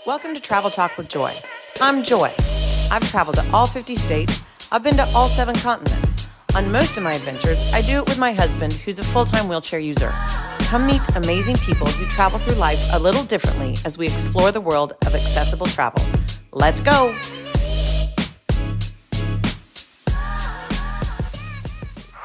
Welcome to Travel Talk with Joy. I'm Joy. I've traveled to all 50 states. I've been to all 7 continents. On most of my adventures, I do it with my husband, who's a full-time wheelchair user. Come meet amazing people who travel through life a little differently as we explore the world of accessible travel. Let's go!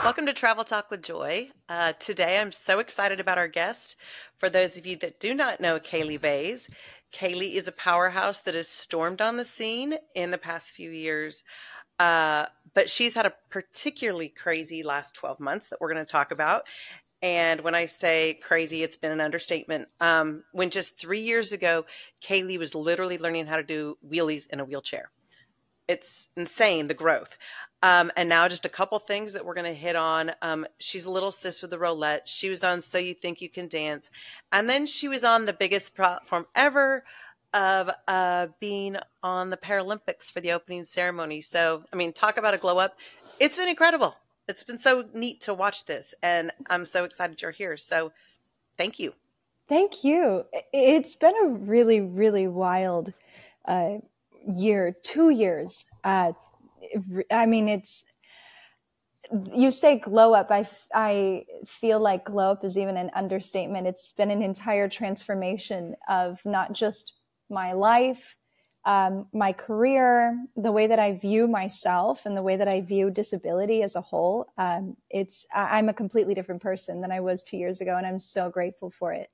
Welcome to Travel Talk with Joy. Today, I'm so excited about our guest. For those of you that do not know Kaylee Bays, Kaylee is a powerhouse that has stormed on the scene in the past few years, but she's had a particularly crazy last 12 months that we're going to talk about. And when I say crazy, it's been an understatement. When just 3 years ago, Kaylee was literally learning how to do wheelies in a wheelchair. It's insane, the growth. And now just a couple things that we're going to hit on. She's a little sis with the Rollettes. She was on So You Think You Can Dance. And then she was on the biggest platform ever of being on the Paralympics for the opening ceremony. So, I mean, talk about a glow up. It's been incredible. It's been so neat to watch this. And I'm so excited you're here. So thank you. Thank you. It's been a really, really wild year, 2 years. I mean, you say glow up. I feel like glow up is even an understatement. It's been an entire transformation of not just my life, my career, the way that I view myself and the way that I view disability as a whole. I'm a completely different person than I was 2 years ago, and I'm so grateful for it.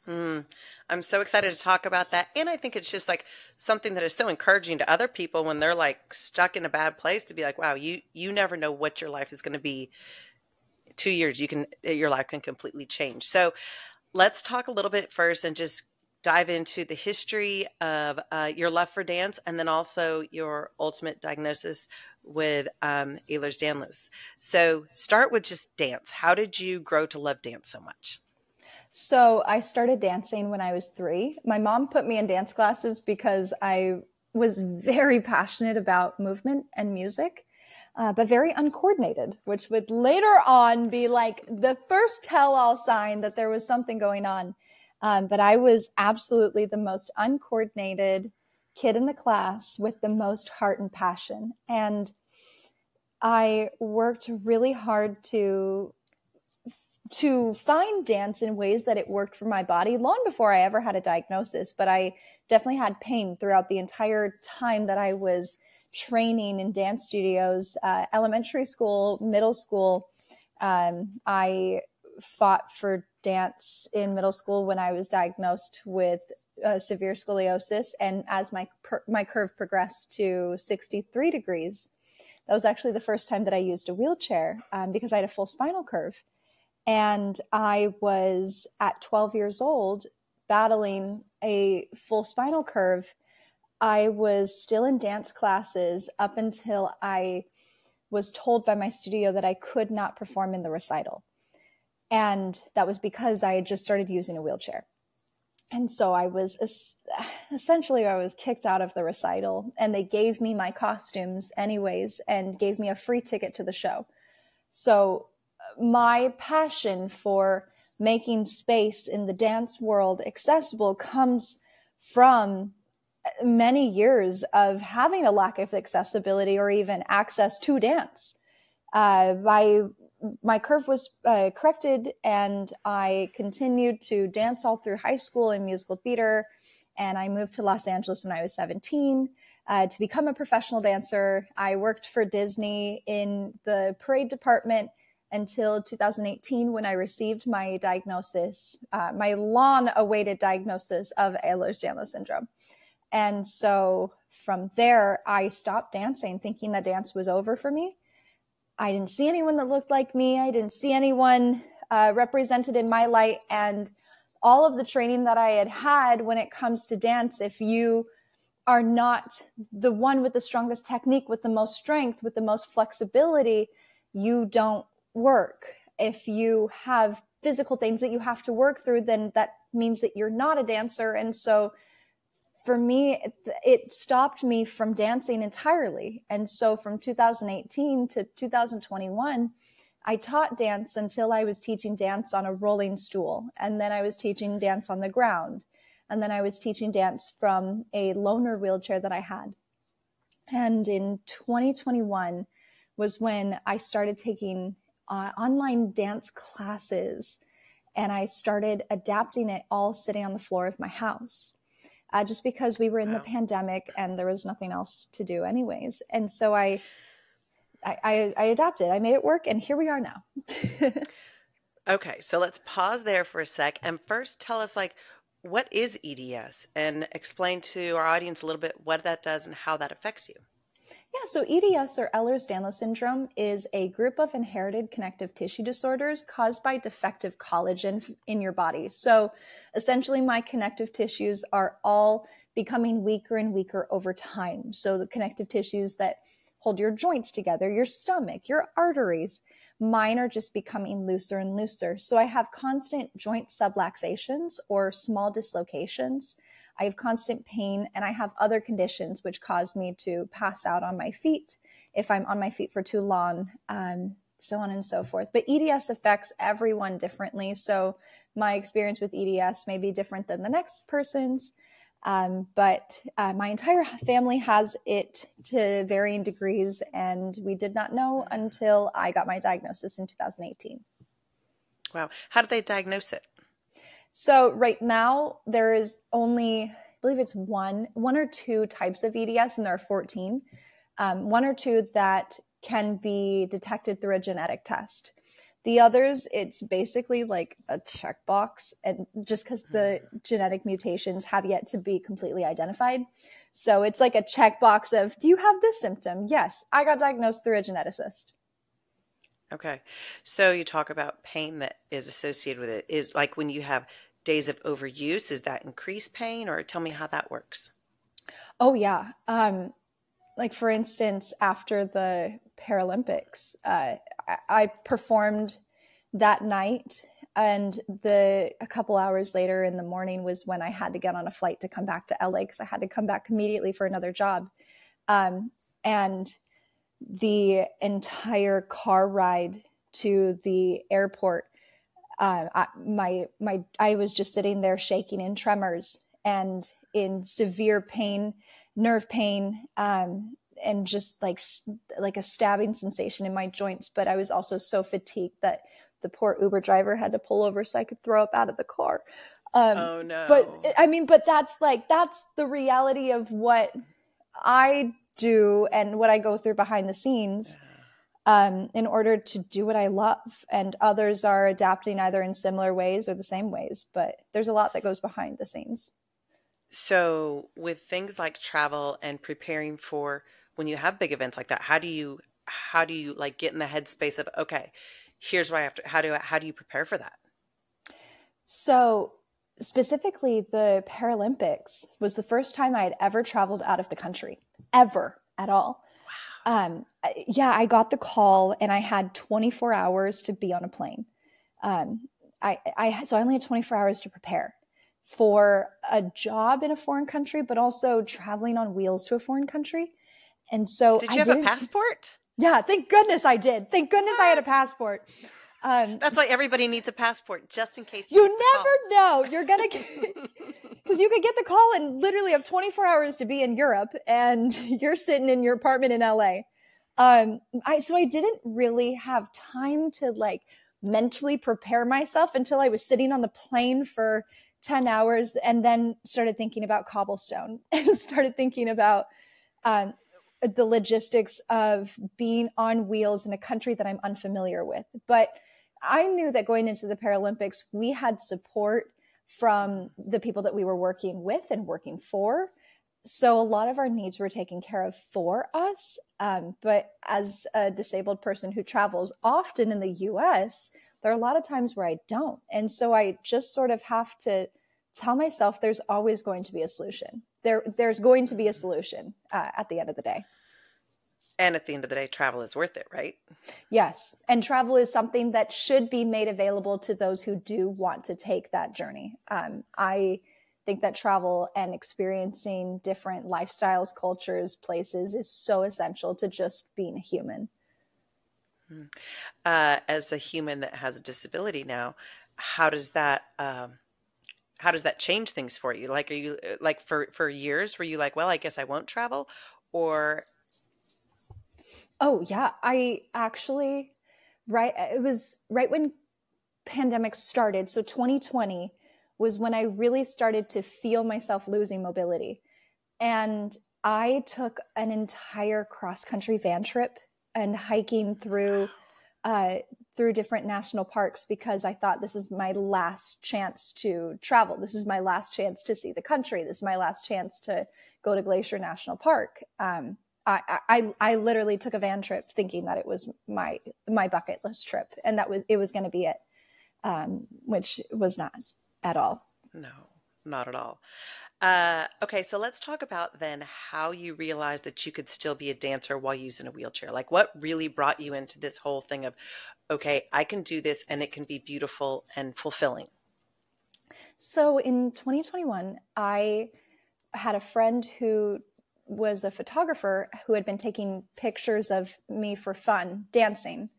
I'm so excited to talk about that. And I think it's just like something that is so encouraging to other people when they're like stuck in a bad place to be like, wow, you never know what your life is going to be. 2 years, your life can completely change. So let's talk a little bit first and just dive into the history of your love for dance and then also your ultimate diagnosis with Ehlers-Danlos. So start with just dance. How did you grow to love dance so much? So I started dancing when I was 3. My mom put me in dance classes because I was very passionate about movement and music, but very uncoordinated, which would later on be like the first tell-all sign that there was something going on. But I was absolutely the most uncoordinated kid in the class with the most heart and passion. And I worked really hard to find dance in ways that it worked for my body long before I ever had a diagnosis. But I definitely had pain throughout the entire time that I was training in dance studios, elementary school, middle school. I fought for dance in middle school when I was diagnosed with severe scoliosis. And as my curve progressed to 63 degrees, that was actually the first time that I used a wheelchair because I had a full spinal curve. And I was at 12 years old battling a full spinal curve. I was still in dance classes up until I was told by my studio that I could not perform in the recital. And that was because I had just started using a wheelchair. And so I was kicked out of the recital, and they gave me my costumes anyways and gave me a free ticket to the show. So my passion for making space in the dance world accessible comes from many years of having a lack of accessibility or even access to dance. My curve was corrected, and I continued to dance all through high school in musical theater. And I moved to Los Angeles when I was 17 to become a professional dancer. I worked for Disney in the parade department until 2018 when I received my diagnosis, my long-awaited diagnosis of Ehlers-Danlos Syndrome. And so from there, I stopped dancing, thinking that dance was over for me. I didn't see anyone that looked like me. I didn't see anyone represented in my light. And all of the training that I had had when it comes to dance, if you are not the one with the strongest technique, with the most strength, with the most flexibility, you don't work. If you have physical things that you have to work through, then that means that you're not a dancer. And so for me, it stopped me from dancing entirely. And so from 2018 to 2021, I taught dance until I was teaching dance on a rolling stool. And then I was teaching dance on the ground. And then I was teaching dance from a loaner wheelchair that I had. And in 2021 was when I started taking online dance classes, and I started adapting it all sitting on the floor of my house, just because we were in the pandemic and there was nothing else to do anyways. And so I adapted, I made it work, and here we are now. Okay, so let's pause there for a sec and first tell us, like, what is EDS, and explain to our audience a little bit what that does and how that affects you. Yeah, so EDS, or Ehlers-Danlos Syndrome, is a group of inherited connective tissue disorders caused by defective collagen in your body. So essentially, my connective tissues are all becoming weaker and weaker over time. So the connective tissues that hold your joints together, your stomach, your arteries, mine are just becoming looser and looser. So I have constant joint subluxations, or small dislocations. I have constant pain, and I have other conditions which cause me to pass out on my feet if I'm on my feet for too long, so on and so forth. But EDS affects everyone differently. So my experience with EDS may be different than the next person's, but my entire family has it to varying degrees, and we did not know until I got my diagnosis in 2018. Wow. How did they diagnose it? So right now there is only, I believe it's one or two types of EDS, and there are 14, one or two that can be detected through a genetic test. The others, it's basically like a checkbox, and just because the genetic mutations have yet to be completely identified. So it's like a checkbox of, do you have this symptom? Yes, I got diagnosed through a geneticist. Okay. So you talk about pain that is associated with it. Is like when you have days of overuse, is that increased pain, or tell me how that works? Oh yeah. Like for instance, after the Paralympics, I performed that night, and a couple hours later in the morning was when I had to get on a flight to come back to LA, because I had to come back immediately for another job. And the entire car ride to the airport, I was just sitting there shaking in tremors and in severe pain, nerve pain, and just like a stabbing sensation in my joints. But I was also so fatigued that the poor Uber driver had to pull over so I could throw up out of the car. Oh no. But that's the reality of what I do and what I go through behind the scenes, in order to do what I love. And others are adapting either in similar ways or the same ways, but there's a lot that goes behind the scenes. So with things like travel and preparing for when you have big events like that, how do you like get in the headspace of, okay, here's what I have to, how do you prepare for that? So specifically, the Paralympics was the first time I had ever traveled out of the country, ever at all. Wow. I got the call and I had 24 hours to be on a plane. So I only had 24 hours to prepare for a job in a foreign country, but also traveling on wheels to a foreign country. And so did you have a passport? Yeah, thank goodness I did. Thank goodness I had a passport. That's why everybody needs a passport, just in case you never know. You're going to, because you could get the call and literally have 24 hours to be in Europe, and you're sitting in your apartment in LA. So I didn't really have time to like mentally prepare myself until I was sitting on the plane for 10 hours, and then started thinking about cobblestone and started thinking about the logistics of being on wheels in a country that I'm unfamiliar with. But I knew that going into the Paralympics, we had support from the people that we were working with and working for. So a lot of our needs were taken care of for us. But as a disabled person who travels often in the US, there are a lot of times where I don't. And so I just sort of have to tell myself there's always going to be a solution. There's going to be a solution at the end of the day. And at the end of the day, travel is worth it, right? Yes. And travel is something that should be made available to those who do want to take that journey. I think that travel and experiencing different lifestyles, cultures, places is so essential to just being a human. As a human that has a disability now, how does that how does that change things for you? Like, are you like for years, were you like, well, I guess I won't travel? Or Oh yeah, I actually, it was right when pandemic started. So 2020 was when I really started to feel myself losing mobility. And I took an entire cross country van trip and hiking through different national parks, because I thought, this is my last chance to travel. This is my last chance to see the country. This is my last chance to go to Glacier National Park. I literally took a van trip thinking that it was my bucket list trip, and it was going to be it, which was not at all. no, not at all. Okay, so let's talk about then how you realized that you could still be a dancer while using a wheelchair. Like, what really brought you into this whole thing of, okay, I can do this and it can be beautiful and fulfilling? So in 2021, I had a friend who was a photographer who had been taking pictures of me for fun, dancing.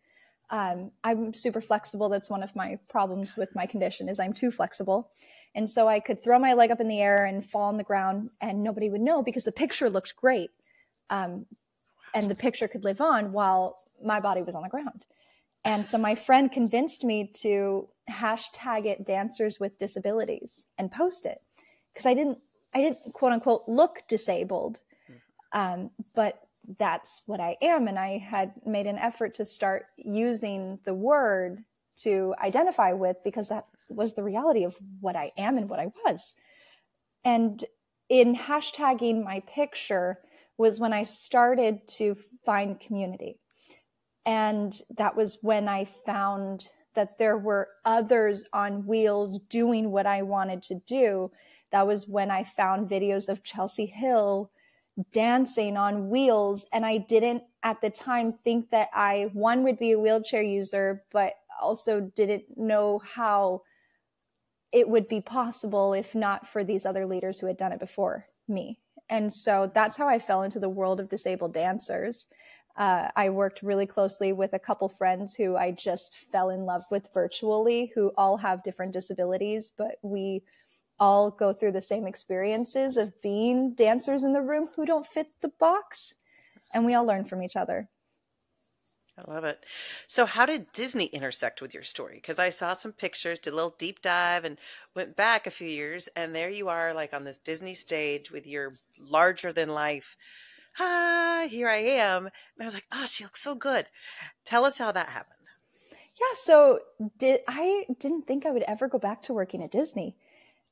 I'm super flexible. That's one of my problems with my condition, is I'm too flexible. And so I could throw my leg up in the air and fall on the ground and nobody would know, because the picture looked great. And the picture could live on while my body was on the ground. And so my friend convinced me to hashtag it Dancers with Disabilities and post it, because I didn't quote unquote look disabled. But that's what I am. And I had made an effort to start using the word to identify with, because that was the reality of what I am and what I was. And in hashtagging my picture was when I started to find community. And that was when I found that there were others on wheels doing what I wanted to do. That was when I found videos of Chelsea Hill dancing on wheels. And I didn't at the time think that I, one, would be a wheelchair user, but also didn't know how it would be possible if not for these other leaders who had done it before me. And so that's how I fell into the world of disabled dancers. I worked really closely with a couple friends who I just fell in love with virtually, who all have different disabilities, but we all go through the same experiences of being dancers in the room who don't fit the box. And we all learn from each other. I love it. So how did Disney intersect with your story? Because I saw some pictures, did a little deep dive and went back a few years, and there you are, like on this Disney stage with your larger than life. Hi, here I am. And I was like, oh, she looks so good. Tell us how that happened. Yeah, so I didn't think I would ever go back to working at Disney.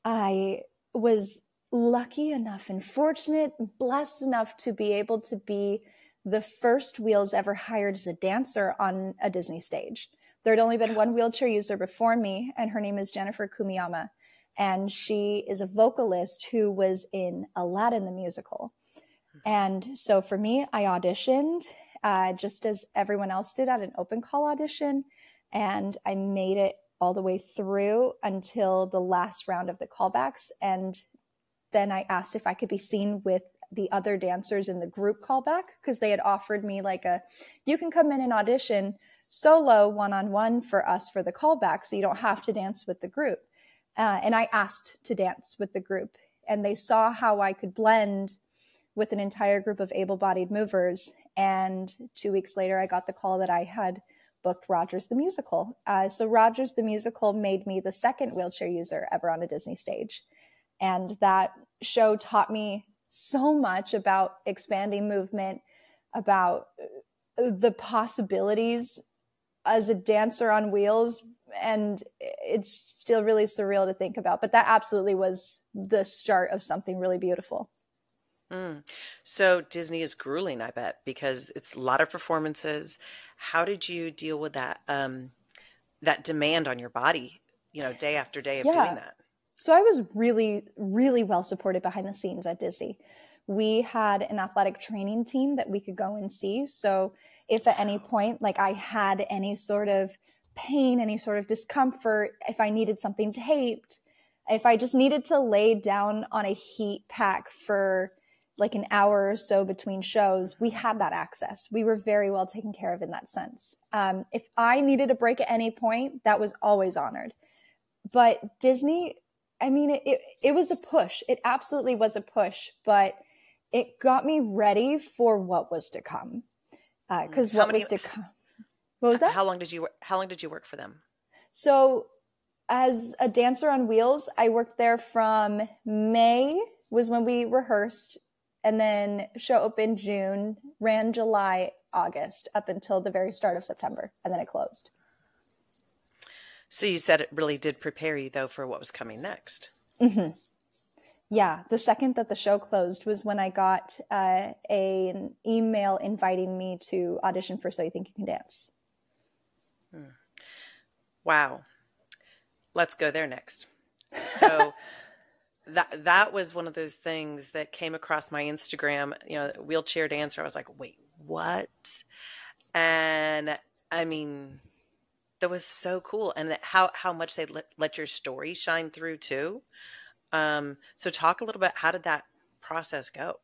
I was lucky enough and fortunate, blessed enough to be able to be the first wheels ever hired as a dancer on a Disney stage. There had only been one wheelchair user before me, and her name is Jennifer Kumiyama. And she is a vocalist who was in Aladdin the musical. And so for me, I auditioned just as everyone else did at an open call audition. And I made it all the way through until the last round of the callbacks. And then I asked if I could be seen with the other dancers in the group callback, because they had offered me like you can come in and audition solo one-on-one for us for the callback, so you don't have to dance with the group. And I asked to dance with the group, and they saw how I could blend with an entire group of able-bodied movers. And 2 weeks later, I got the call that I had booked Rogers the Musical. So Rogers the Musical made me the second wheelchair user ever on a Disney stage. And that show taught me so much about expanding movement, about the possibilities as a dancer on wheels. And it's still really surreal to think about. But that absolutely was the start of something really beautiful. So Disney is grueling, I bet, because it's a lot of performances. How did you deal with that that demand on your body, day after day of doing that? So I was really, really well supported behind the scenes at Disney. We had an athletic training team that we could go and see. So if at any point, like I had any sort of pain, any sort of discomfort, if I needed something taped, if I just needed to lay down on a heat pack for like an hour or so between shows, we had that access. We were very well taken care of in that sense. If I needed a break at any point, that was always honored. But Disney, I mean, it was a push. It absolutely was a push, but it got me ready for what was to come. Because what was to come. What was that? How long did you work for them? So as a dancer on wheels, I worked there from May was when we rehearsed, and then show opened June, ran July, August, up until the very start of September, and then it closed. So you said it really did prepare you, though, for what was coming next. Mm-hmm. Yeah, the second that the show closed was when I got an email inviting me to audition for So You Think You Can Dance. Wow. Let's go there next. So that was one of those things that came across my Instagram, wheelchair dancer. I was like, wait, what? And I mean, that was so cool. And how much they let your story shine through too. So talk a little bit, how did that process go?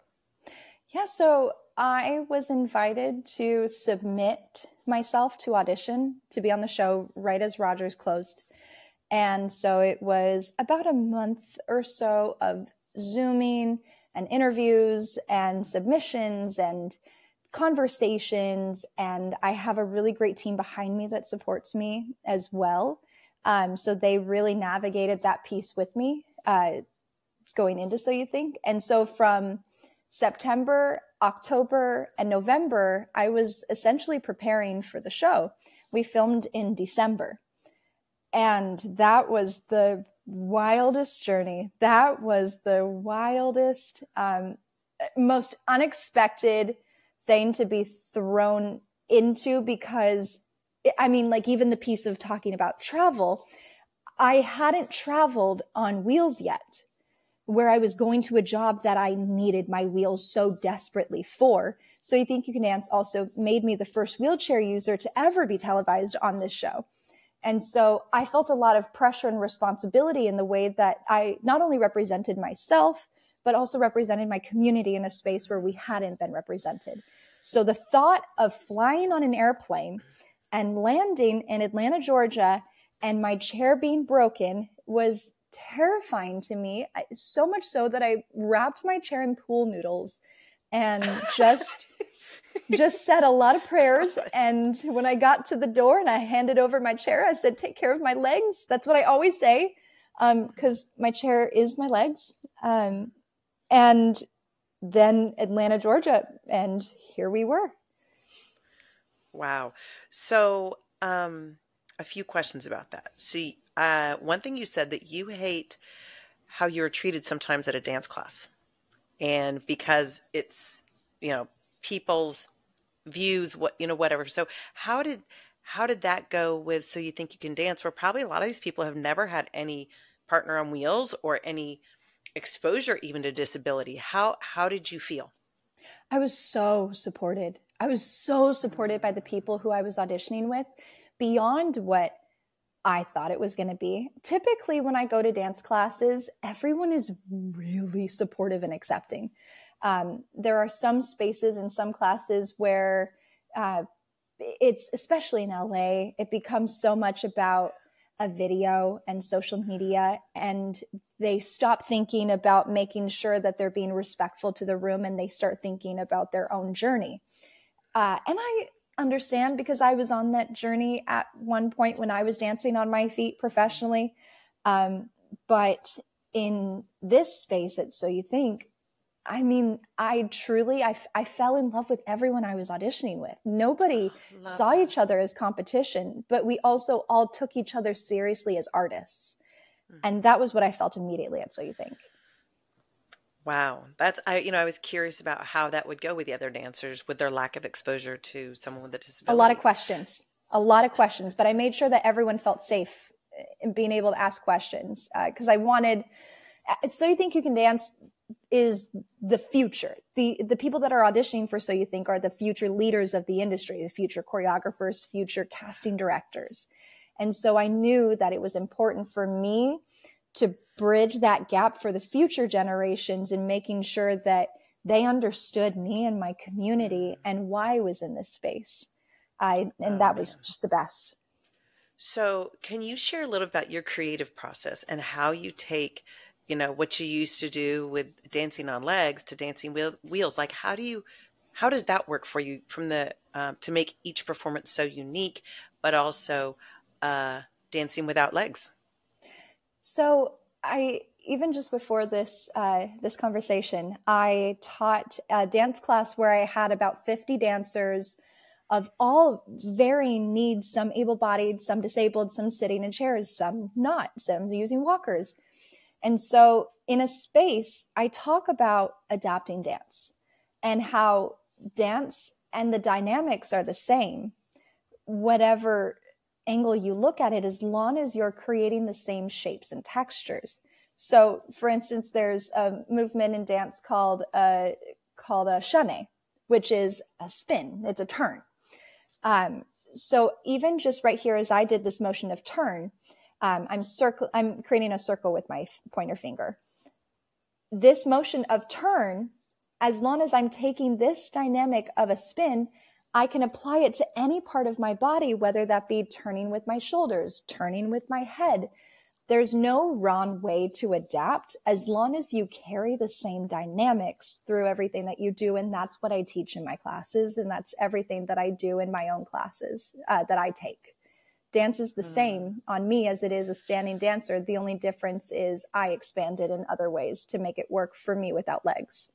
Yeah, so I was invited to submit myself to audition to be on the show right as Rogers closed. And so it was about a month or so of Zooming and interviews and submissions and conversations. And I have a really great team behind me that supports me as well. So they really navigated that piece with me going into So You Think. And so from September, October, and November, I was essentially preparing for the show. We filmed in December. And that was the wildest journey. That was the wildest, most unexpected thing to be thrown into, because, I mean, like even the piece of talking about travel, I hadn't traveled on wheels yet, where I was going to a job that I needed my wheels so desperately for. So You Think You Can Dance also made me the first wheelchair user to ever be televised on this show. And so I felt a lot of pressure and responsibility in the way that I not only represented myself, but also represented my community in a space where we hadn't been represented. So the thought of flying on an airplane and landing in Atlanta, Georgia, and my chair being broken was terrifying to me. So much so that I wrapped my chair in pool noodles and just said a lot of prayers. And when I got to the door and I handed over my chair, I said, take care of my legs. That's what I always say, because my chair is my legs. And then Atlanta, Georgia, and here we were. Wow. So a few questions about that. See, one thing you said that you hate how you were treated sometimes at a dance class. And because it's, people's views, whatever. So how did that go with So You Think You Can Dance, where probably a lot of these people have never had any partner on wheels or any exposure even to disability? How did you feel? I was so supported. I was so supported by the people who I was auditioning with, beyond what I thought it was going to be. Typically, when I go to dance classes, everyone is really supportive and accepting. There are some spaces in some classes where it's, especially in LA, it becomes so much about a video and social media, and they stop thinking about making sure that they're being respectful to the room, and they start thinking about their own journey. And I understand, because I was on that journey at one point when I was dancing on my feet professionally. But in this space at So You Think, I mean, I fell in love with everyone I was auditioning with. Nobody saw each other as competition, but we also all took each other seriously as artists. Mm-hmm. And that was what I felt immediately at So You Think. Wow. I was curious about how that would go with the other dancers with their lack of exposure to someone with a disability. A lot of questions, but I made sure that everyone felt safe in being able to ask questions. Cause I wanted, So You Think You Can Dance is the future. The people that are auditioning for So You Think are the future leaders of the industry, the future choreographers, future casting directors. And so I knew that it was important for me to bridge that gap for the future generations in making sure that they understood me and my community and why I was in this space. And that was just the best. So, can you share a little about your creative process and how you take, what you used to do with dancing on legs to dancing wheels? Like, how does that work for you from the to make each performance so unique, but also uh, dancing without legs? So I even just before this conversation, I taught a dance class where I had about 50 dancers of all varying needs, some able-bodied, some disabled, some sitting in chairs, some not, some using walkers. And so in a space, I talk about adapting dance and how dance and the dynamics are the same, whatever angle you look at it, as long as you're creating the same shapes and textures. So for instance, there's a movement in dance called a chaîné, which is a spin. It's a turn. So even just right here, as I did this motion of turn, I'm creating a circle with my pointer finger. This motion of turn, as long as I'm taking this dynamic of a spin, I can apply it to any part of my body, whether that be turning with my shoulders, turning with my head. There's no wrong way to adapt as long as you carry the same dynamics through everything that you do. And that's what I teach in my classes. And that's everything that I do in my own classes that I take. Dance is the same on me as it is a standing dancer. The only difference is I expand it in other ways to make it work for me without legs.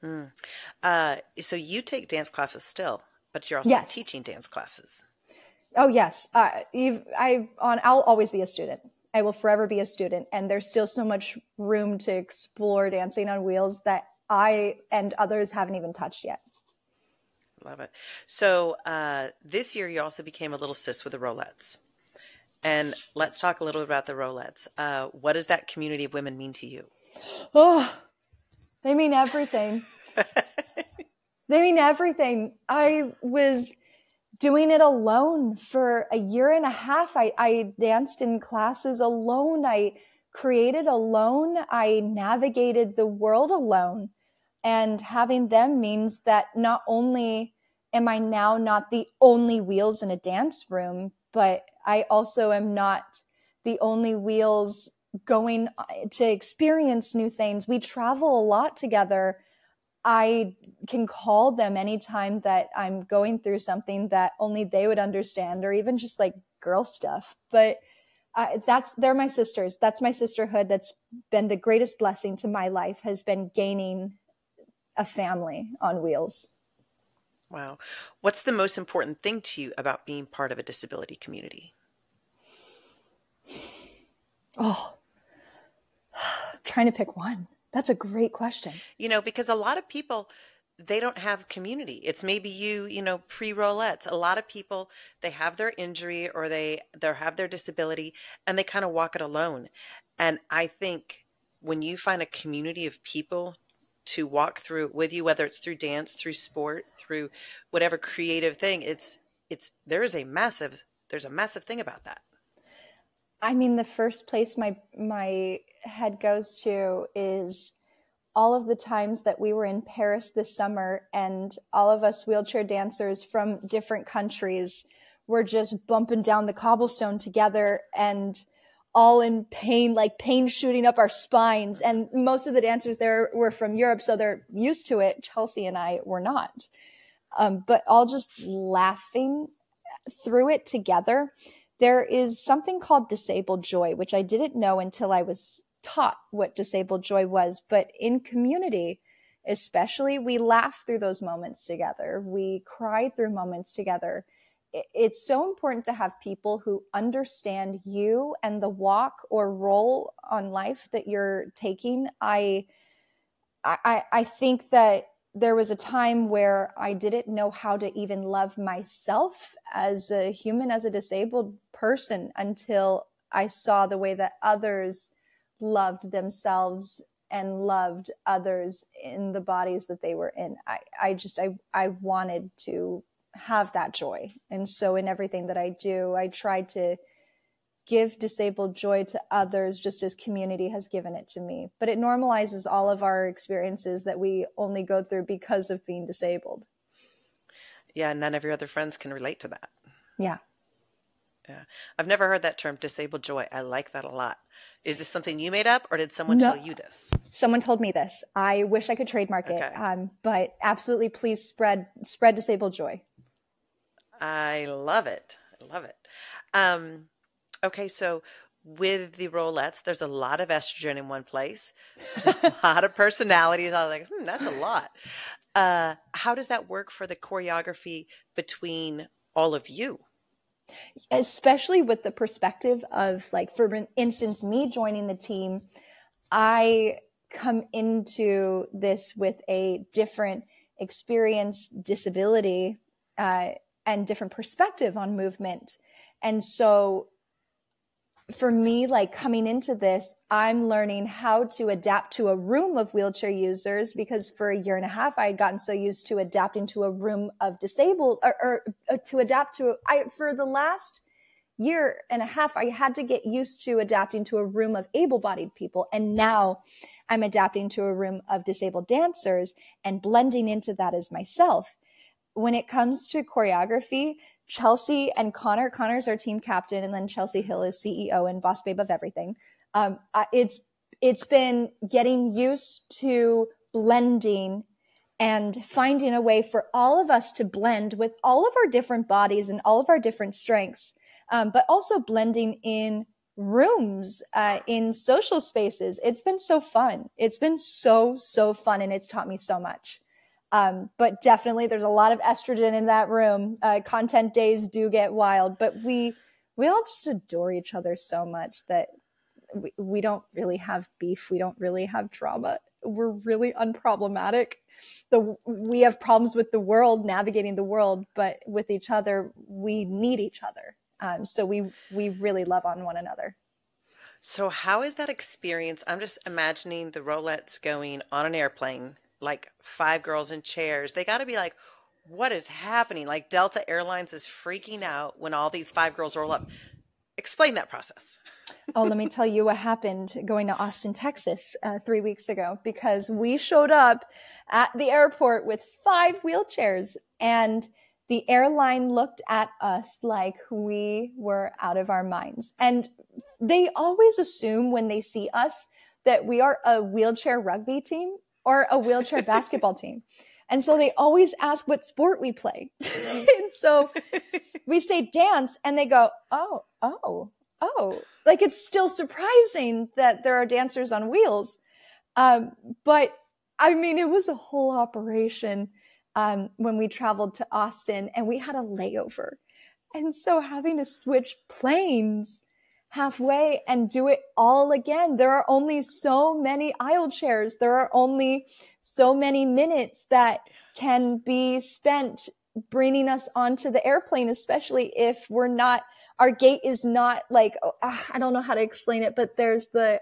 So you take dance classes still, but you're also Yes. teaching dance classes. Oh, yes. I'll always be a student. I will forever be a student. And there's still so much room to explore dancing on wheels that I and others haven't even touched yet. Love it. So this year you also became a little sis with the Rollettes. And let's talk a little bit about the Rollettes. What does that community of women mean to you? Oh, they mean everything. They mean everything. I was doing it alone for a year and a half. I danced in classes alone. I created alone. I navigated the world alone. And having them means that not only am I now not the only wheels in a dance room, but I also am not the only wheels going to experience new things. We travel a lot together. I can call them anytime that I'm going through something that only they would understand, or even just like girl stuff. But they're my sisters. That's my sisterhood. That's been the greatest blessing to my life, has been gaining a family on wheels. Wow. What's the most important thing to you about being part of a disability community? Oh, I'm trying to pick one. That's a great question. Because a lot of people, they don't have community. It's maybe you, pre-Rollettes. A lot of people, they have their injury or they have their disability and they kind of walk it alone. And I think when you find a community of people to walk through it with you, whether it's through dance, through sport, through whatever creative thing, there's a massive thing about that. I mean, the first place my head goes to is all of the times that we were in Paris this summer and all of us wheelchair dancers from different countries were just bumping down the cobblestone together and all in pain, like pain shooting up our spines. And most of the dancers there were from Europe, so they're used to it. Chelsea and I were not. But all just laughing through it together. There is something called disabled joy, which I didn't know until I was taught what disabled joy was. But in community, especially, we laugh through those moments together. We cry through moments together. It's so important to have people who understand you and the walk or role on life that you're taking. I think that there was a time where I didn't know how to even love myself as a human, as a disabled person, until I saw the way that others loved themselves and loved others in the bodies that they were in. I wanted to have that joy. And so in everything that I do, I try to give disabled joy to others just as community has given it to me. But it normalizes all of our experiences that we only go through because of being disabled. Yeah, none of your other friends can relate to that. Yeah. Yeah. I've never heard that term, disabled joy. I like that a lot. Is this something you made up, or did someone No, tell you this? someone told me this. I wish I could trademark it, Okay. but absolutely, please spread disabled joy. I love it. I love it. Um, okay, so with the Rollettes, there's a lot of estrogen in one place. There's a lot of personalities. I was like, that's a lot. How does that work for the choreography between all of you? Especially with the perspective of, like, for instance, me joining the team, I come into this with a different experience, disability, and different perspective on movement. And so for me, like, coming into this, I'm learning how to adapt to a room of wheelchair users, because for a year and a half, I had gotten so used to adapting to a room of disabled, or to adapt to, for the last year and a half, I had to get used to adapting to a room of able-bodied people. And now I'm adapting to a room of disabled dancers and blending into that as myself. When it comes to choreography, Chelsea and Connor's our team captain, and then Chelsea Hill is CEO and boss babe of everything. It's been getting used to blending and finding a way for all of us to blend with all of our different bodies and all of our different strengths, but also blending in rooms, in social spaces. It's been so fun. It's been so fun, and it's taught me so much. But definitely there's a lot of estrogen in that room. Content days do get wild, but we all just adore each other so much that we don't really have beef. We don't really have drama. We're really unproblematic. We have problems with the world, navigating the world, but with each other, we need each other. So we really love on one another. So how is that experience? I'm just imagining the Rollettes going on an airplane, like 5 girls in chairs. They got to be like, what is happening? Like Delta Airlines is freaking out when all these 5 girls roll up. Explain that process. Oh, let me tell you what happened going to Austin, Texas, 3 weeks ago, because we showed up at the airport with 5 wheelchairs, and the airline looked at us like we were out of our minds. And they always assume when they see us that we are a wheelchair rugby team or a wheelchair basketball team. And so they always ask what sport we play. And so we say dance, and they go, oh. Like, it's still surprising that there are dancers on wheels. But I mean, it was a whole operation when we traveled to Austin, and we had a layover. And so having to switch planes halfway and do it all again. There are only so many aisle chairs. There are only so many minutes that can be spent bringing us onto the airplane, especially if our gate is not like, I don't know how to explain it, but there's the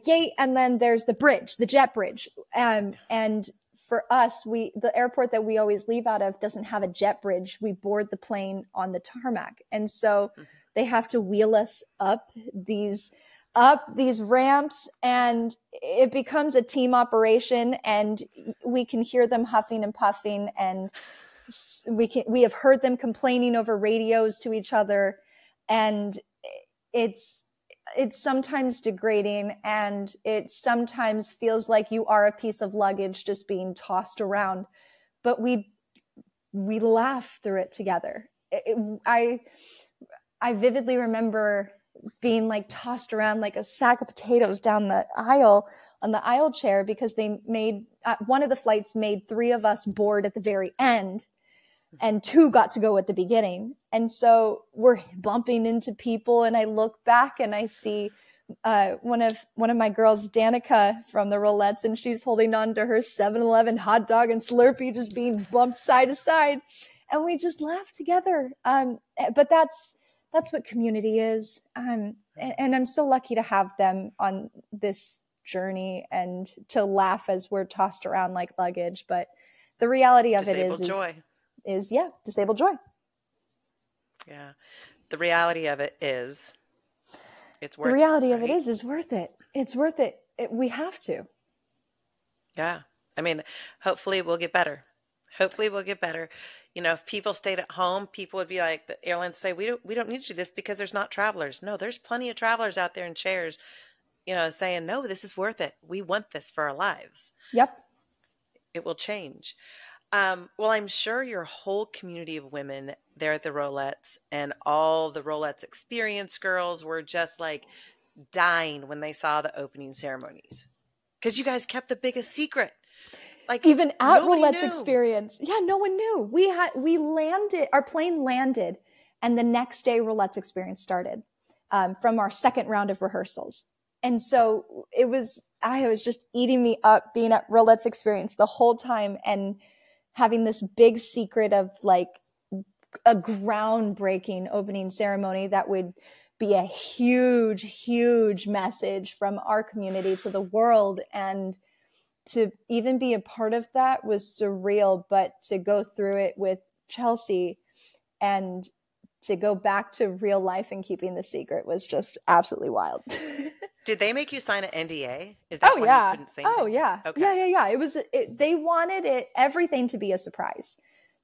gate, and then there's the bridge, the jet bridge. And for us, the airport that we always leave out of doesn't have a jet bridge. We board the plane on the tarmac. And so they have to wheel us up these ramps, and it becomes a team operation, and we can hear them huffing and puffing, and we have heard them complaining over radios to each other, and it's sometimes degrading, and it sometimes feels like you are a piece of luggage just being tossed around, but we laugh through it together. I vividly remember being like tossed around like a sack of potatoes down the aisle on the aisle chair, because they made one of the flights made 3 of us board at the very end, and 2 got to go at the beginning. And so we're bumping into people, and I look back and I see one of my girls, Danica from the Rollettes, and she's holding on to her 7-Eleven hot dog and Slurpee, just being bumped side to side, and we just laugh together. But that's what community is. And I'm so lucky to have them on this journey and to laugh as we're tossed around like luggage. But the reality of Disabled it joy. is disabled joy. Yeah. The reality of it is it's worth it. The reality of right? it is worth it. It's worth it. We have to. Yeah. I mean, hopefully we'll get better. Hopefully we'll get better. If people stayed at home, people would be like, the airlines would say, we don't need to do this because there's not travelers. No, there's plenty of travelers out there in chairs, saying, no, this is worth it. We want this for our lives. Yep. It will change. Well, I'm sure your whole community of women there at the Rollettes and all the Rollettes experience girls were just like dying when they saw the opening ceremonies, because you guys kept the biggest secret. Like, even at Rollettes knew. experience. Yeah, no one knew. We landed, our plane landed, and the next day Rollettes experience started from our second round of rehearsals. And so it was just eating me up being at Rollettes experience the whole time and having this big secret of like a groundbreaking opening ceremony that would be a huge, huge message from our community to the world. And to even be a part of that was surreal, but to go through it with Chelsea and to go back to real life and keeping the secret was just absolutely wild. Did they make you sign an NDA? Is that why you couldn't say anything? Yeah. Okay. Yeah. They wanted everything to be a surprise.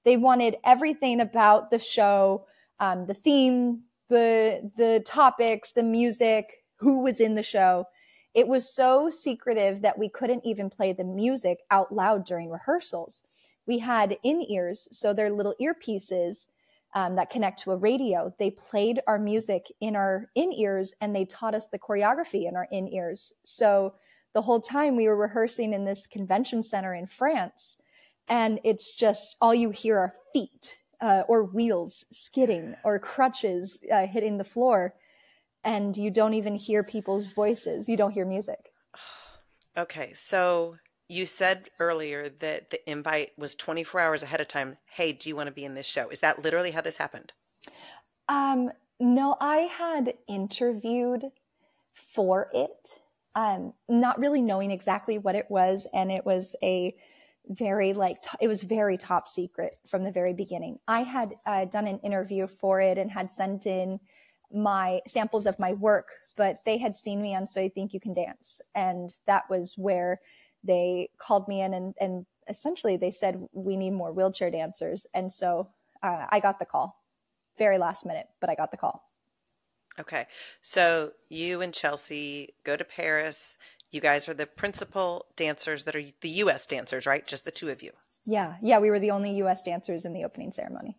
They wanted everything about the show, the theme, the topics, the music, who was in the show. It was so secretive that we couldn't even play the music out loud during rehearsals. We had in-ears, so they're little earpieces that connect to a radio. They played our music in our in-ears, and they taught us the choreography in our in-ears. So the whole time we were rehearsing in this convention center in France, and it's just all you hear are feet or wheels skidding or crutches hitting the floor. And you don't even hear people's voices. You don't hear music. Okay. So you said earlier that the invite was 24 hours ahead of time. Hey, do you want to be in this show? Is that literally how this happened? No, I had interviewed for it, not really knowing exactly what it was. And it was it was very top secret from the very beginning. I had done an interview for it and had sent in my samples of my work, but they had seen me on So You Think You Can Dance. And that was where they called me in and essentially they said, we need more wheelchair dancers. And so I got the call, very last minute, but I got the call. Okay. So you and Chelsea go to Paris. You guys are the principal dancers that are the U.S. dancers, right? Just the two of you. Yeah. Yeah. We were the only U.S. dancers in the opening ceremony.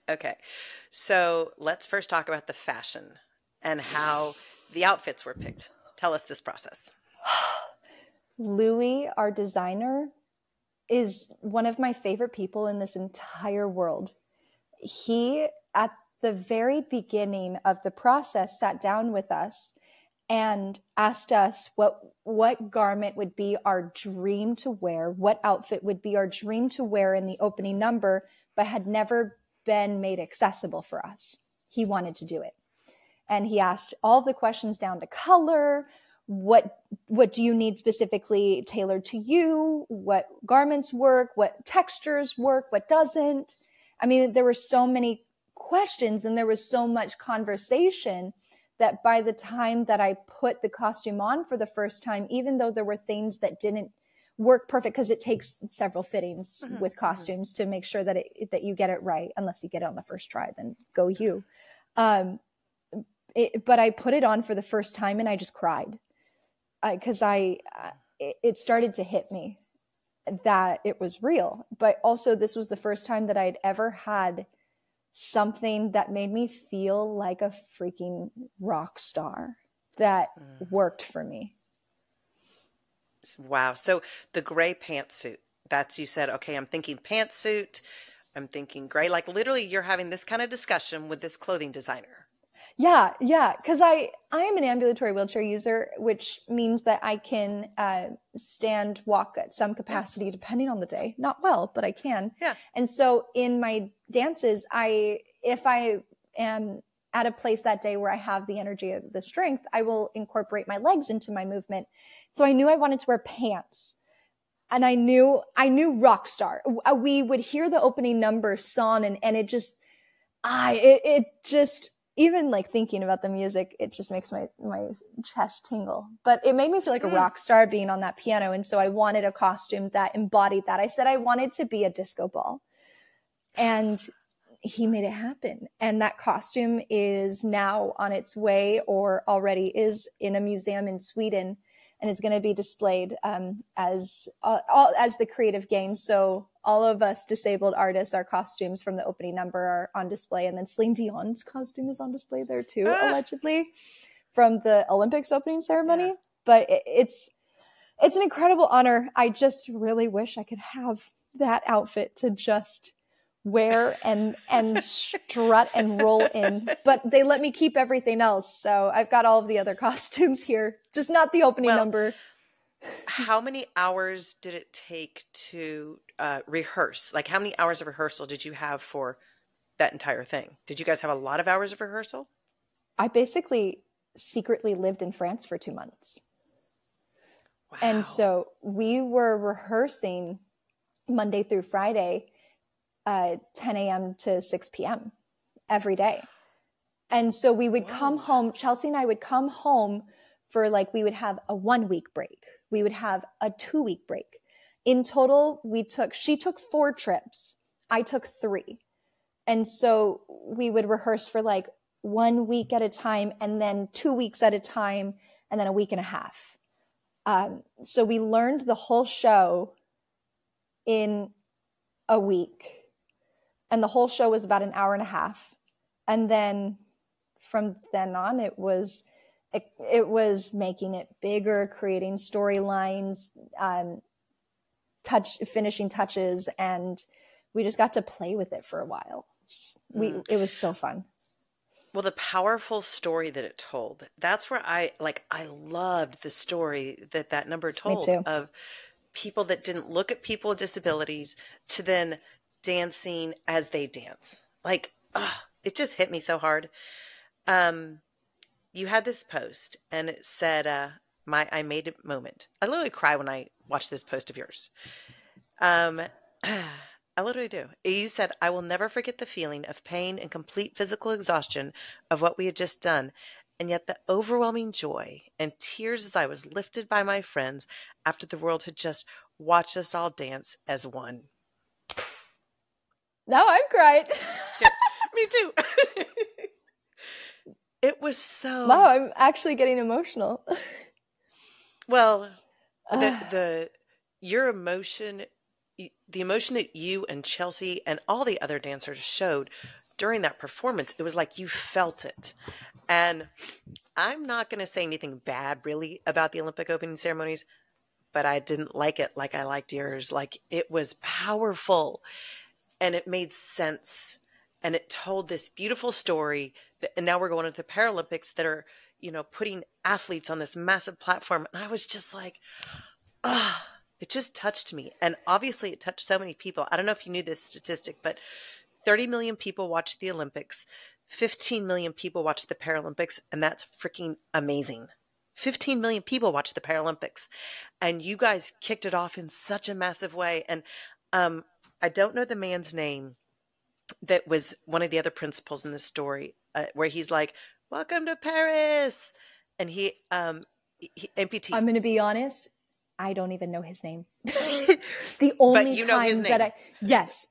Okay. So let's first talk about the fashion and how the outfits were picked. Tell us this process. Louis, our designer, is one of my favorite people in this entire world. He, at the very beginning of the process, sat down with us and asked us what garment would be our dream to wear, what outfit would be our dream to wear in the opening number, but had never been made accessible for us. He wanted to do it. And he asked all the questions down to color. What do you need specifically tailored to you? What garments work? What textures work? What doesn't? I mean, there were so many questions and there was so much conversation that by the time that I put the costume on for the first time, even though there were things that didn't work perfect, because it takes several fittings with costumes to make sure that that you get it right. Unless you get it on the first try, then go you. But I put it on for the first time and I just cried because it started to hit me that it was real. But also this was the first time that I'd ever had something that made me feel like a freaking rock star that worked for me. Wow. So the gray pantsuit, you said, okay, I'm thinking pantsuit, I'm thinking gray, like literally you're having this kind of discussion with this clothing designer. Yeah. Because I am an ambulatory wheelchair user, which means that I can stand, walk at some capacity, depending on the day. Not well, but I can. Yeah. And so in my dances, if I am at a place that day where I have the energy of the strength, I will incorporate my legs into my movement. So I knew I wanted to wear pants. And I knew rock star. We would hear the opening number song and it just, even like thinking about the music, it just makes my chest tingle. But it made me feel like a rock star being on that piano. And so I wanted a costume that embodied that. I said I wanted to be a disco ball. And he made it happen. And that costume is now on its way, or already is, in a museum in Sweden, and is going to be displayed as the creative game. So all of us disabled artists, our costumes from the opening number are on display. And then Celine Dion's costume is on display there too, allegedly, from the Olympics opening ceremony. Yeah. But it's an incredible honor. I just really wish I could have that outfit to just wear and strut and roll in, but they let me keep everything else. So I've got all of the other costumes here, just not the opening number. How many hours did it take to rehearse? Like, how many hours of rehearsal did you have for that entire thing? Did you guys have a lot of hours of rehearsal? I basically secretly lived in France for 2 months. Wow. And so we were rehearsing Monday through Friday, 10 a.m. to 6 p.m. every day. And so we would come home, Chelsea and I would come home for we would have a 1 week break. We would have a 2 week break. In total, she took 4 trips. I took 3. And so we would rehearse for 1 week at a time, and then 2 weeks at a time, and then a week and a half. So we learned the whole show in a week. And the whole show was about an hour and a half. And then from then on, it was making it bigger, creating storylines, finishing touches. And we just got to play with it for a while. It was so fun. Well, the powerful story that it told, that's where I loved the story that number told of people that didn't look at people with disabilities to then dancing as they dance. It just hit me so hard. You had this post and it said, I made a moment. I literally cry when I watch this post of yours. I literally do. You said, I will never forget the feeling of pain and complete physical exhaustion of what we had just done, and yet the overwhelming joy and tears as I was lifted by my friends after the world had just watched us all dance as one. Now I'm crying. Me too. It was so... Wow, I'm actually getting emotional. Well, your emotion, the emotion that you and Chelsea and all the other dancers showed during that performance, it was like you felt it. And I'm not going to say anything bad really about the Olympic opening ceremonies, but I didn't like it like I liked yours. It was powerful. And it made sense, and it told this beautiful story. And now we're going into the Paralympics that are, putting athletes on this massive platform. And I was just it just touched me. And obviously it touched so many people. I don't know if you knew this statistic, but 30 million people watched the Olympics. 15 million people watched the Paralympics. And that's freaking amazing. 15 million people watched the Paralympics. And you guys kicked it off in such a massive way. And, I don't know the man's name that was one of the other principals in the story, where he's like, "Welcome to Paris," and he amputee. I'm going to be honest. I don't even know his name. The only time that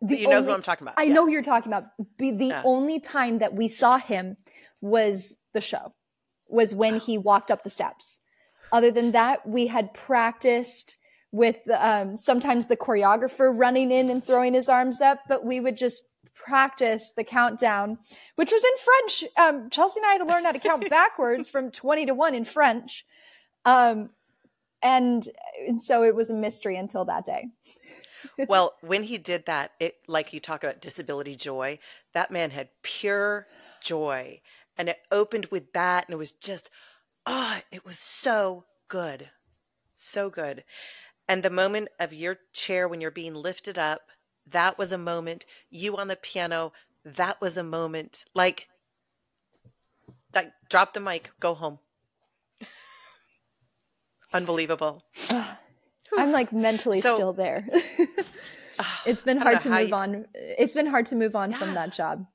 you know who I'm talking about. I know who you're talking about. The only time that we saw him was the show, was when he walked up the steps. Other than that, we had practiced with sometimes the choreographer running in and throwing his arms up, but we would just practice the countdown, which was in French. Chelsea and I had to learn how to count backwards from 20 to 1 in French. And so it was a mystery until that day. Well, when he did that, like you talk about disability joy, that man had pure joy. And it opened with that, and it was just, it was so good. So good. And the moment of your chair when you're being lifted up, that was a moment. You on the piano, that was a moment. Drop the mic, go home. Unbelievable. I'm mentally still there. It's been hard to move on. It's been hard to move on from that job.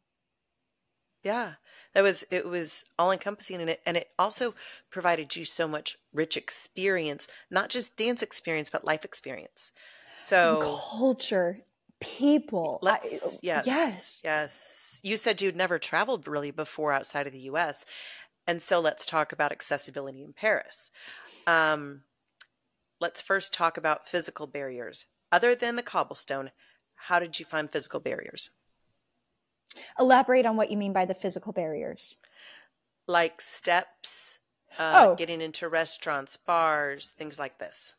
Yeah, it was all encompassing, and it also provided you so much rich experience, not just dance experience, but life experience. So culture, People. Yes. Yes. Yes. You said you'd never traveled really before outside of the US. And so let's talk about accessibility in Paris. Um, let's first talk about physical barriers. Other than the cobblestone, how did you find physical barriers? Elaborate on what you mean by the physical barriers. Like steps, Oh, getting into restaurants, bars, things like this.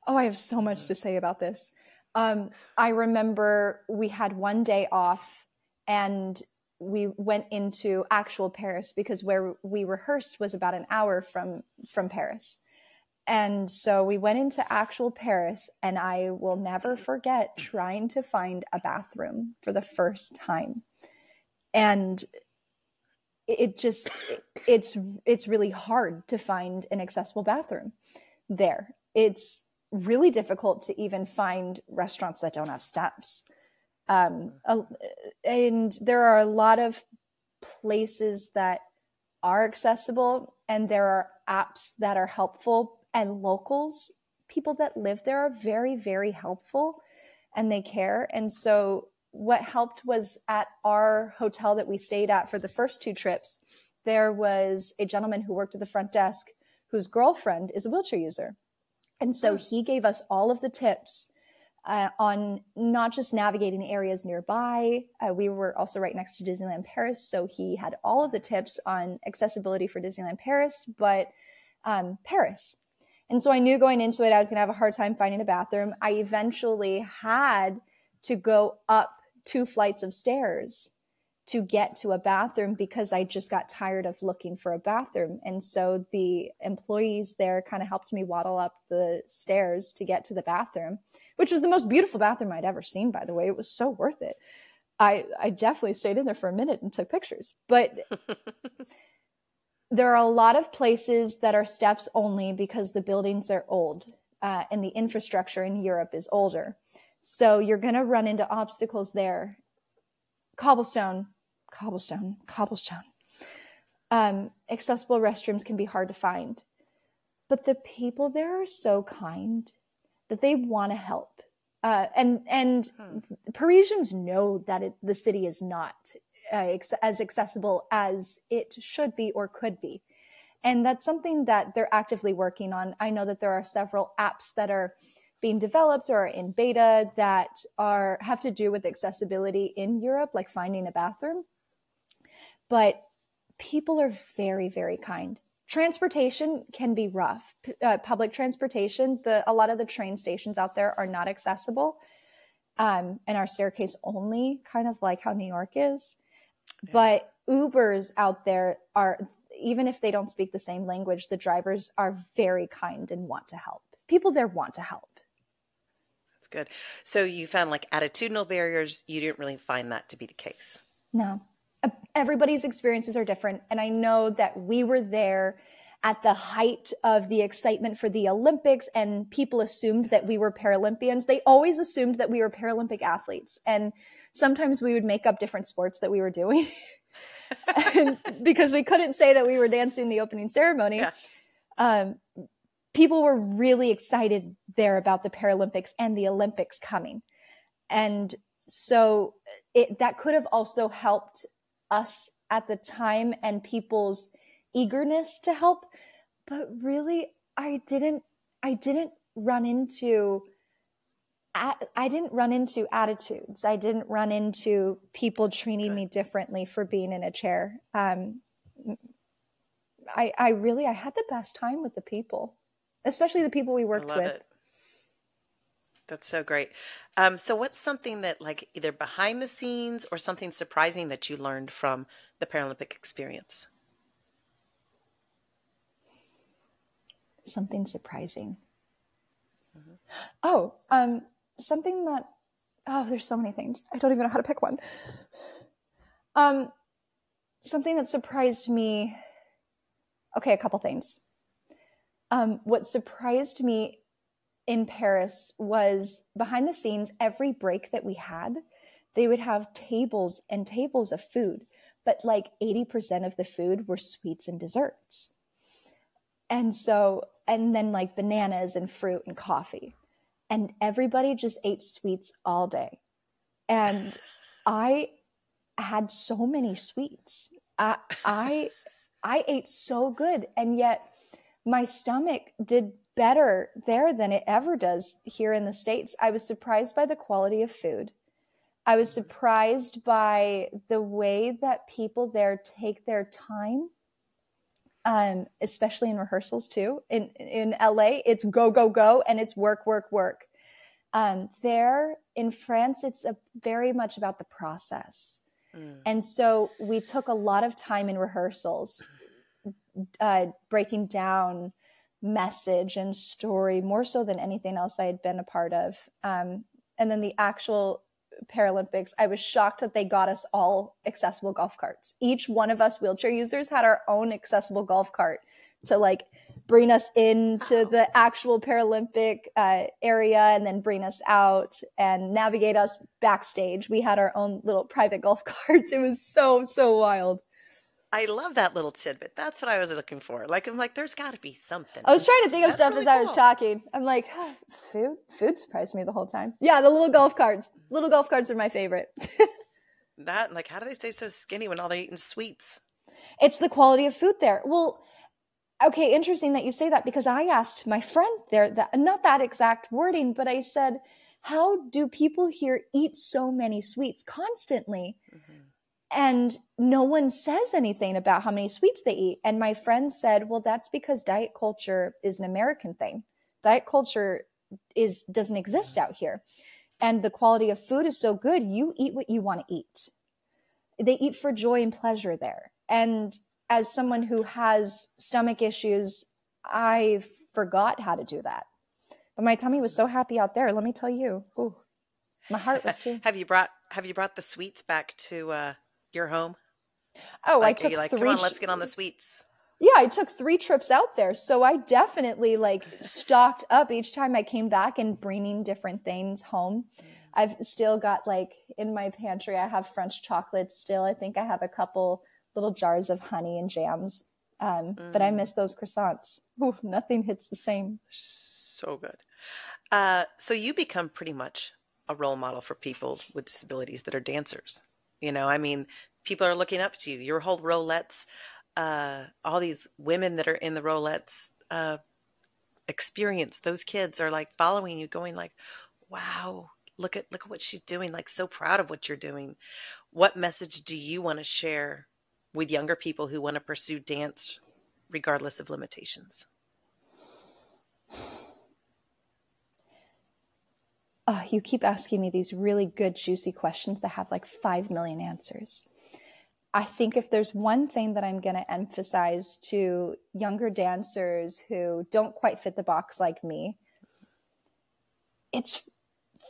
I have so much to say about this. I remember we had one day off and we went into actual Paris because where we rehearsed was about an hour from Paris. And so we went into actual Paris, and I will never forget trying to find a bathroom for the first time. And it's really hard to find an accessible bathroom there. It's really difficult to even find restaurants that don't have steps. And there are a lot of places that are accessible, and there are apps that are helpful, and locals, people that live there, are very, very helpful, and they care. And so what helped was at our hotel that we stayed at for the first 2 trips, there was a gentleman who worked at the front desk whose girlfriend is a wheelchair user. And so he gave us all of the tips on not just navigating areas nearby. We were also right next to Disneyland Paris. So he had all of the tips on accessibility for Disneyland Paris, but Paris. And so I knew going into it, I was going to have a hard time finding a bathroom. I eventually had to go up 2 flights of stairs to get to a bathroom because I just got tired of looking for a bathroom. And so the employees there kind of helped me waddle up the stairs to get to the bathroom, which was the most beautiful bathroom I'd ever seen, by the way. It was so worth it. I definitely stayed in there for a minute and took pictures. But there are a lot of places that are steps only because the buildings are old and the infrastructure in Europe is older. So you're going to run into obstacles there. Cobblestone. Accessible restrooms can be hard to find. But the people there are so kind that they want to help. And Parisians know that the city is not as accessible as it should be or could be. And that's something that they're actively working on. I know that there are several apps that are being developed or in beta that have to do with accessibility in Europe, like finding a bathroom. But people are very, very kind. Transportation can be rough. Public transportation, a lot of the train stations out there are not accessible and are staircase only, kind of like how New York is. Yeah. But Ubers out there even if they don't speak the same language, the drivers are very kind and want to help. People there want to help. That's good. So you found like attitudinal barriers, you didn't really find that to be the case. No. Everybody's experiences are different. And I know that we were there at the height of the excitement for the Olympics, and people assumed that we were Paralympians. They always assumed that we were Paralympic athletes. And sometimes we would make up different sports that we were doing because we couldn't say that we were dancing the opening ceremony. Yeah. People were really excited there about the Paralympics and the Olympics coming. And so that could have also helped us at the time and people's eagerness to help. But really, I didn't run into attitudes. I didn't run into people treating me differently for being in a chair. I had the best time with the people, especially the people we worked with. It. That's so great. So what's something that like either behind the scenes or something surprising that you learned from the Paralympic experience? Something surprising. Mm-hmm. Something that, there's so many things. I don't even know how to pick one. Something that surprised me. Okay, a couple things. What surprised me in Paris was behind the scenes, every break that we had, they would have tables and tables of food, but like 80% of the food were sweets and desserts. And then like bananas and fruit and coffee. And everybody just ate sweets all day. And I had so many sweets. I ate so good, and yet my stomach did better there than it ever does here in the States. I was surprised by the quality of food. I was surprised by the way that people there take their time, especially in rehearsals too. In LA, it's go, go, go, and it's work, work, work. There in France, it's very much about the process. And so we took a lot of time in rehearsals, breaking down message and story more so than anything else I had been a part of. And then the actual Paralympics, I was shocked that they got us all accessible golf carts. Each one of us wheelchair users had our own accessible golf cart to like bring us into the actual Paralympic area and then bring us out and navigate us backstage. We had our own little private golf carts. It was so, so wild. I love that little tidbit. That's what I was looking for. Like, I'm like, there's got to be something. I was trying to think of stuff really as I was talking. I'm like, food surprised me the whole time. Yeah, the little golf carts. Little golf carts are my favorite. That, like, how do they stay so skinny when all they're eating sweets? It's the quality of food there. Well, okay, interesting that you say that, because I asked my friend there, that not that exact wording, but I said, how do people here eat so many sweets constantly? And no one says anything about how many sweets they eat. And my friend said, well, that's because diet culture is an American thing. Diet culture doesn't exist out here. And the quality of food is so good, you eat what you want to eat. They eat for joy and pleasure there. And as someone who has stomach issues, I forgot how to do that. But my tummy was so happy out there. Let me tell you, ooh, my heart was too. Have you brought the sweets back to your home? Oh, like, I took are you like, 3. come on, let's get on the sweets. Yeah, I took 3 trips out there. So I definitely like stocked up each time I came back and bringing different things home. I've still got like in my pantry, I have French chocolates still. I think I have a couple little jars of honey and jams. But I miss those croissants. Ooh, nothing hits the same. So good. So you become pretty much a role model for people with disabilities that are dancers. You know, I mean, people are looking up to you. Your whole Rollettes, all these women that are in the Rollettes experience, those kids are like following you, going like, wow, look at what she's doing, like so proud of what you're doing. What message do you want to share with younger people who want to pursue dance regardless of limitations? Oh, you keep asking me these really good, juicy questions that have like 5 million answers. I think if there's one thing that I'm going to emphasize to younger dancers who don't quite fit the box like me, it's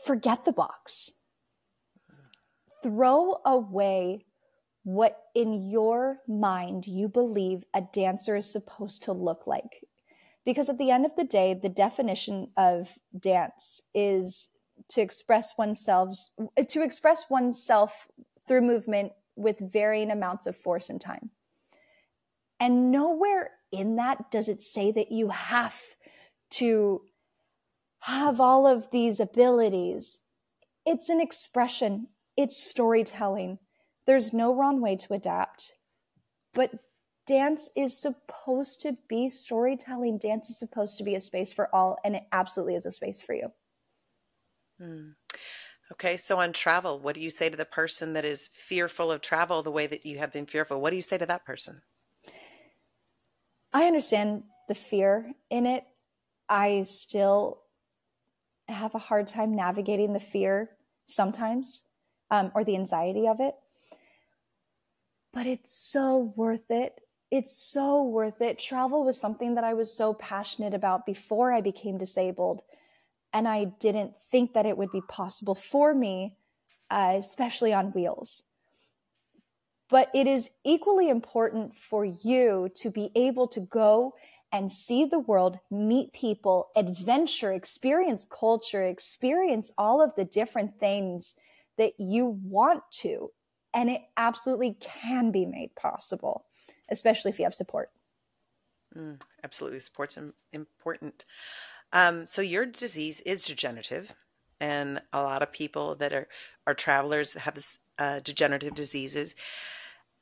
forget the box. Throw away what in your mind you believe a dancer is supposed to look like. Because at the end of the day, the definition of dance is to express oneself through movement with varying amounts of force and time. And nowhere in that does it say that you have to have all of these abilities. It's an expression. It's storytelling. There's no wrong way to adapt. But dance is supposed to be storytelling. Dance is supposed to be a space for all, and it absolutely is a space for you. Okay, so on travel, what do you say to the person that is fearful of travel the way that you have been fearful? What do you say to that person? I understand the fear in it. I still have a hard time navigating the fear sometimes, or the anxiety of it. But it's so worth it. It's so worth it. Travel was something that I was so passionate about before I became disabled. And I didn't think that it would be possible for me, especially on wheels. But it is equally important for you to be able to go and see the world, meet people, adventure, experience culture, experience all of the different things that you want to. And it absolutely can be made possible, especially if you have support. Absolutely. Support's important. So your disease is degenerative. and a lot of people that are travelers have this degenerative diseases.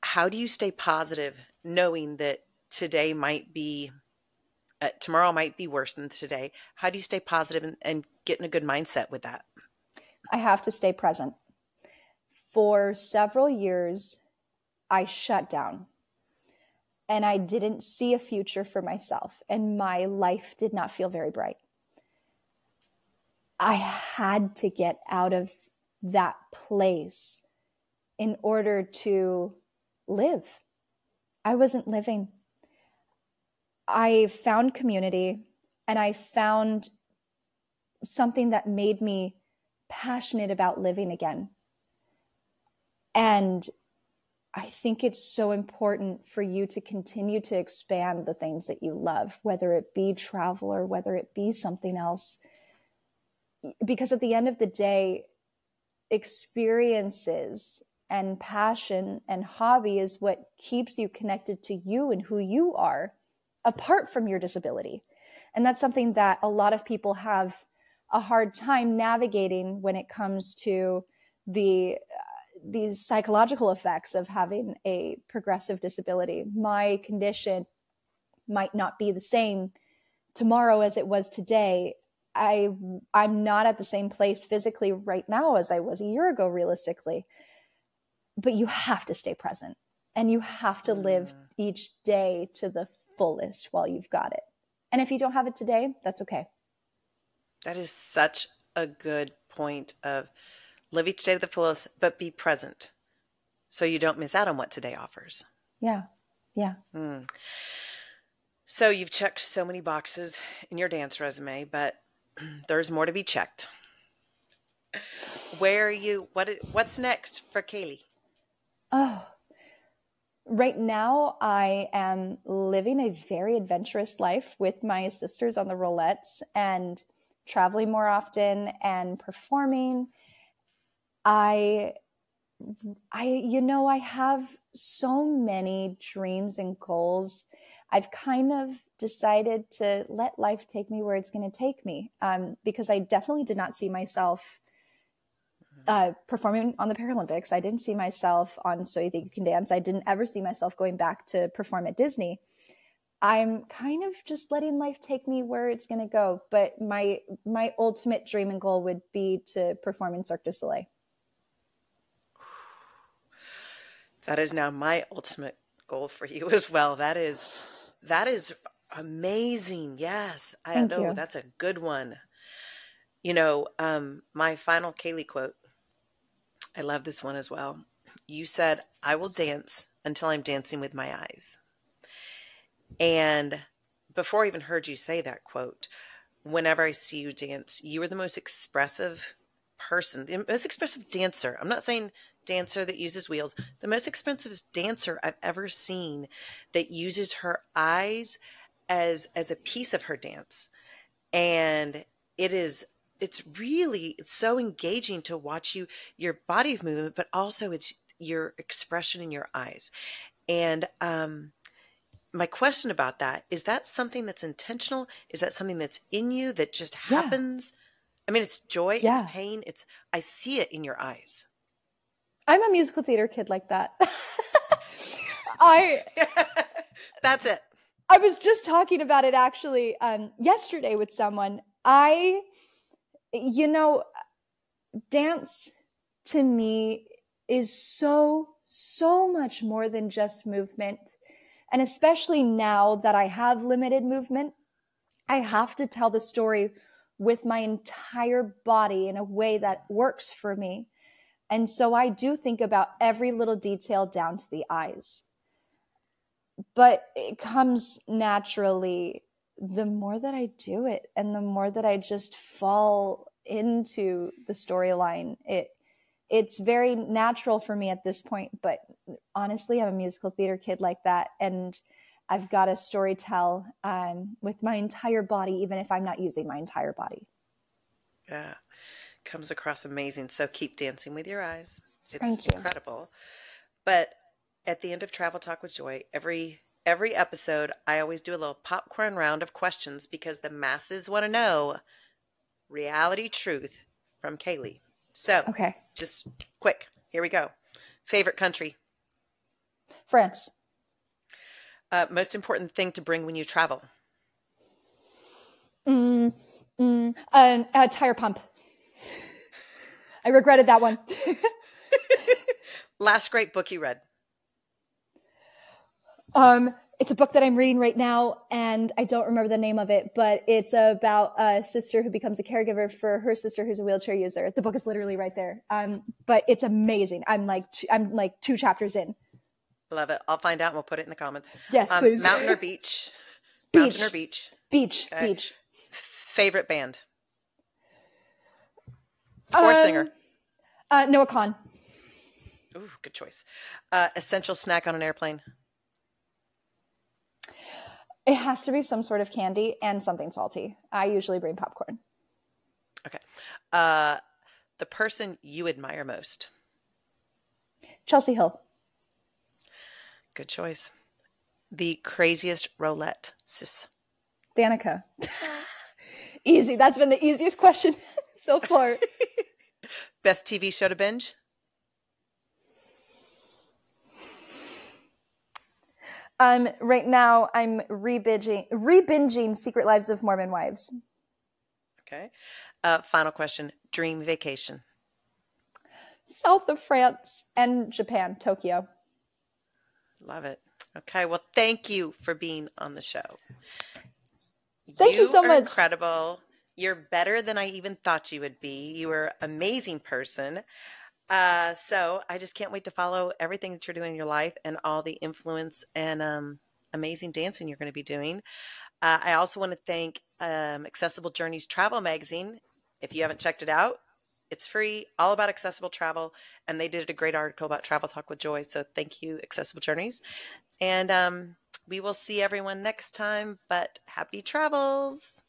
How do you stay positive knowing that today might be tomorrow might be worse than today? How do you stay positive and get in a good mindset with that? I have to stay present. For several years, I shut down and I didn't see a future for myself, and my life did not feel very bright. I had to get out of that place in order to live. I wasn't living. I found community, and I found something that made me passionate about living again. And I think it's so important for you to continue to expand the things that you love, whether it be travel or whether it be something else. Because at the end of the day, experiences and passion and hobby is what keeps you connected to you and who you are, apart from your disability. And that's something that a lot of people have a hard time navigating when it comes to these psychological effects of having a progressive disability. My condition might not be the same tomorrow as it was today. I'm not at the same place physically right now as I was a year ago, realistically. But you have to stay present, and you have to live each day to the fullest while you've got it. And if you don't have it today, that's okay. That is such a good point of live each day to the fullest, but be present so you don't miss out on what today offers. Yeah. Yeah. So you've checked so many boxes in your dance resume, but there's more to be checked. Where are you? What's next for Kaylee? Oh, right now I am living a very adventurous life with my sisters on the Rollettes and traveling more often and performing. I have so many dreams and goals. I've kind of decided to let life take me where it's going to take me, because I definitely did not see myself performing on the Paralympics. I didn't see myself on So You Think You Can Dance. I didn't ever see myself going back to perform at Disney. I'm kind of just letting life take me where it's going to go. But my ultimate dream and goal would be to perform in Cirque du Soleil. That is now my ultimate goal for you as well. That is amazing. Yes. Thank you. That's a good one. My final Kaylee quote, I love this one as well. You said, "I will dance until I'm dancing with my eyes." And before I even heard you say that quote, whenever I see you dance, you are the most expressive person, the most expressive dancer. I'm not saying dancer that uses wheels, the most expressive dancer I've ever seen that uses her eyes as a piece of her dance. And it's so engaging to watch your body movement, but also it's your expression in your eyes. And my question about that, is that something that's intentional? Is that something that's in you that just happens? I mean, it's joy, it's pain, I see it in your eyes. I'm a musical theater kid like that. That's it. I was just talking about it actually yesterday with someone. Dance to me is so much more than just movement. And especially now that I have limited movement, I have to tell the story with my entire body in a way that works for me. And so I do think about every little detail down to the eyes. But it comes naturally the more that I do it and the more that I just fall into the storyline. It's very natural for me at this point, but honestly, I'm a musical theater kid like that. And I've got a story tell with my entire body, even if I'm not using my entire body. Yeah, comes across amazing. So keep dancing with your eyes. Thank you. Incredible. But at the end of Travel Talk with Joy, every episode, I always do a little popcorn round of questions because the masses want to know reality truth from Kaylee. So, Okay. just quick. Here we go. Favorite country? France. Most important thing to bring when you travel? A tire pump. I regretted that one. Last great book you read? It's a book that I'm reading right now, and I don't remember the name of it, but it's about a sister who becomes a caregiver for her sister who's a wheelchair user. The book is literally right there. But it's amazing. I'm like 2 chapters in. Love it. I'll find out and we'll put it in the comments. Yes, please. Mountain or beach? Beach. Mountain or beach? Beach. Okay. Beach. Favorite band? Or singer? Noah Kahn. Ooh, good choice. Essential snack on an airplane? It has to be some sort of candy and something salty. I usually bring popcorn. Okay. The person you admire most? Chelsea Hill. Good choice. The craziest roulette, sis? Danica. Easy. That's been the easiest question so far. Best TV show to binge? Right now I'm re-binging Secret Lives of Mormon Wives. Okay. Final question. Dream vacation? South of France and Japan, Tokyo. Love it. Okay. Well, thank you for being on the show. Thank you so much. Incredible. You're better than I even thought you would be. You were an amazing person. So I just can't wait to follow everything that you're doing in your life and all the influence and amazing dancing you're going to be doing. I also want to thank Accessible Journeys Travel Magazine. If you haven't checked it out, it's free, all about accessible travel. And they did a great article about Travel Talk with Joy. So thank you, Accessible Journeys. And we will see everyone next time, but happy travels.